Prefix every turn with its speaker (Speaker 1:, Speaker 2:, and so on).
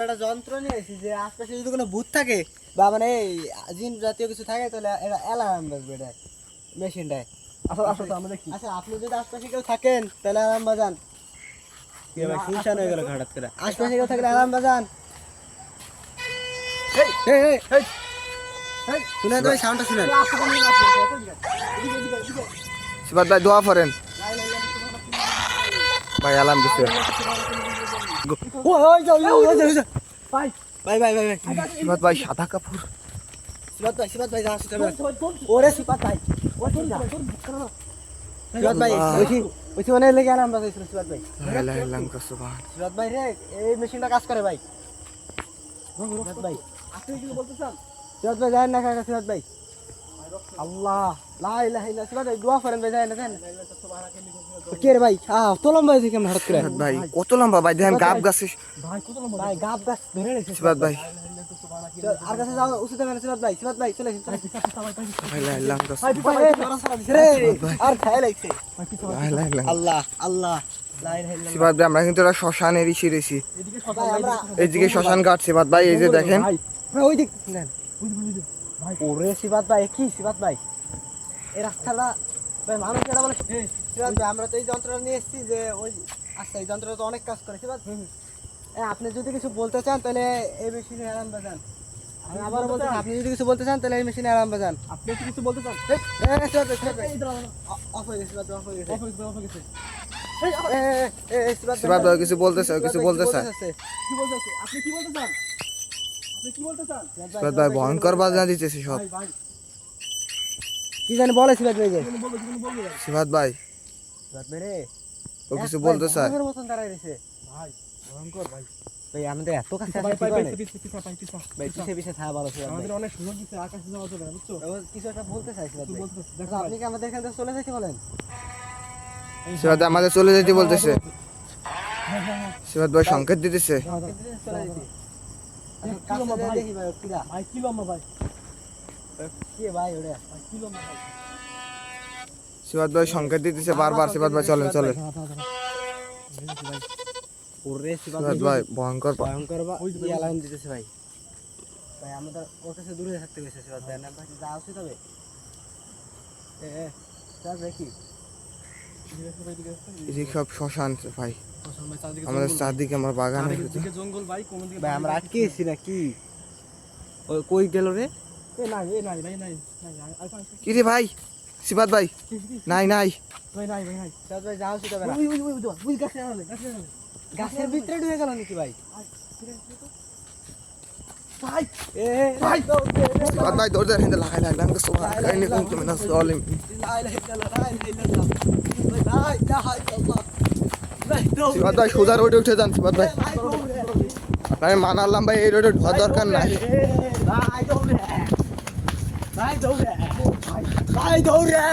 Speaker 1: একটা যন্ত্র নিয়ে এসেছি যে আশপাশে যদি কোনো ভূত থাকে বা মানে জিন জাতীয় কিছু থাকে তাহলে এটা অ্যালার্ম বাজবে এটা মেশিনটায়। আচ্ছা আপনি যদি আশপাশে কেউ থাকেন তাহলে অ্যালার্ম বাজান। কি ভাই শুনছেন হয়ে গেল হঠাৎ করে আশপাশে কেউ থাকলে অ্যালার্ম বাজান। শুনেন তো সাউন্ডটা শুনেন।
Speaker 2: সিবাত ভাই দোয়া করেন ভাই অ্যালার্ম দিছে
Speaker 1: ভাই ভাই ভাই ভাই
Speaker 2: সিবাত ভাই সাদা কাপড়
Speaker 1: সিবাত ভাই ওরে সিবাত ভাই সিবাত ভাই ওই মানে লেগে আরাম বাজাইছিল সিবাত ভাই।
Speaker 2: লা ইলাহা ইল্লাল্লাহ সুবহান
Speaker 1: সিবাত ভাই রে এই মেশিনটা কাজ করে ভাই। সিবাত ভাই আপনি কি বলতে চান? সিবাত ভাই জানেন না কাকা সিবাত ভাই আল্লাহ লা ইলাহা ইল্লাল্লাহ সিবাত ভাই দোয়া করেন ভাই জানেন না কে রে ভাই তো লম্বা হয়েছে কেমন হঠাৎ করে
Speaker 2: ভাই কত লম্বা ভাই দেখেন গাব গাছে
Speaker 1: ভাই কত লম্বা ভাই গাব গাছ ধরে রেখেছে
Speaker 2: সিবাত ভাই
Speaker 1: আর কাছে যাও উচিত হবে না সিবাত ভাই চলে
Speaker 2: লা ইলাহা ইল্লাল্লাহ
Speaker 1: আর খায় লাগছে
Speaker 2: লা ইলাহা ইল্লাল্লাহ
Speaker 1: আল্লাহ আল্লাহ লা ইলাহা ইল্লাল্লাহ।
Speaker 2: সিবাত ভাই আমরা কিন্তু শ্মশানের ইসে রয়েছি
Speaker 1: ভাই আমরা
Speaker 2: এইদিকে শ্মশান ঘাট সিবাত ভাই এই যে দেখেন
Speaker 1: ভাই ওই দিক দেন ভাই ওরে সিবাত ভাই কি সিবাত ভাই এই রাস্তাটা ভাই মানুষ এটা বলে সিবাত ভাই আমরা তো এই যন্ত্রটা নিয়ে এসেছি যে ওই আচ্ছা এই যন্ত্রটা তো অনেক কাজ করে সিবাত আপনি যদি কিছু বলতে চান তাহলে এই মেশিনে আরাম বাজান। আমি আবার বলতে আপনি যদি কিছু বলতে চান তাহলে এই মেশিনে আরাম বাজান। আপনি কিছু বলতে চান অফ হয়ে গেছে অফ হয়ে গেছে
Speaker 2: সিবাত ভাই কিছু বলতেছে
Speaker 1: কি বলতে চান
Speaker 2: সিবাত ভাই ভয়ঙ্কর বাজনা দিতেছে সব
Speaker 1: কি জানি বলে সিবাত ভাই যে
Speaker 2: সিবাত ভাই
Speaker 1: সিবাত ভাই রে
Speaker 2: ও কিছু বলতে চায়
Speaker 1: ভাই মতন দাঁড়ায় রয়েছে ভাই ভয়ঙ্কর ভাই ভাই আমাদের এত কাছে আসে ভাই পিছে থাকা ভালো ছিল আমাদের অনেক সুযোগ দিচ্ছে আকাশে যাওয়া যাবে না বুঝছো কিছু একটা বলতে চাইছিল আপনি কি আমাদের এখান থেকে চলে যেতে বলেন?
Speaker 2: সিবাত ভাই আমাদের চলে যেতে বলতেছে সিবাত ভাই সংকেত দিতেছে
Speaker 1: চলে যেতে কাছে দেখি ভাই কিরা ভাই কি লম্বা ভাই কি ভাই ওরে ভাই কি লম্বা ভাই
Speaker 2: সিবাত ভাই সংকেত দিতেছে বারবার সিবাত ভাই চলেন চলেন
Speaker 1: ওরে
Speaker 2: সিবাত ভাই ভয়ঙ্কর
Speaker 1: ভয়ঙ্কর ওই অ্যালার্ম দিতেছে ভাই ভাই আমাদের ওর কাছে দূরে থাকতে গেছে সিবাত ভাই না ভাই যা উচিত হবে স্যার দেখি
Speaker 2: এদিকে সব শ্মশান ভাই আমাদের চারদিকে আমার বাগান
Speaker 1: জঙ্গল ভাই কোন দিকে ভাই আমরা আটকে গেছি না কি ওই কই গেল রে
Speaker 2: কি রে ভাই সিবাত ভাই নাই নাই
Speaker 1: সিবাত ভাই যা উচিত হবে না গাছের ভিতরে ঢুকে গেল নাকি ভাই
Speaker 2: সিবাত ভাই দৌড় দেন লা ইলাহা ইল্লাল্লাহ সুবহানাল্লাহ ইন্নী কুনতু মিনাজ জালিমিন সিবাত ভাই সোজা রোডে উঠে যান সিবাত ভাই আমি মানালাম ভাই এই রোডে ঢোকার দরকার নাই
Speaker 1: ভাই দৌড়ে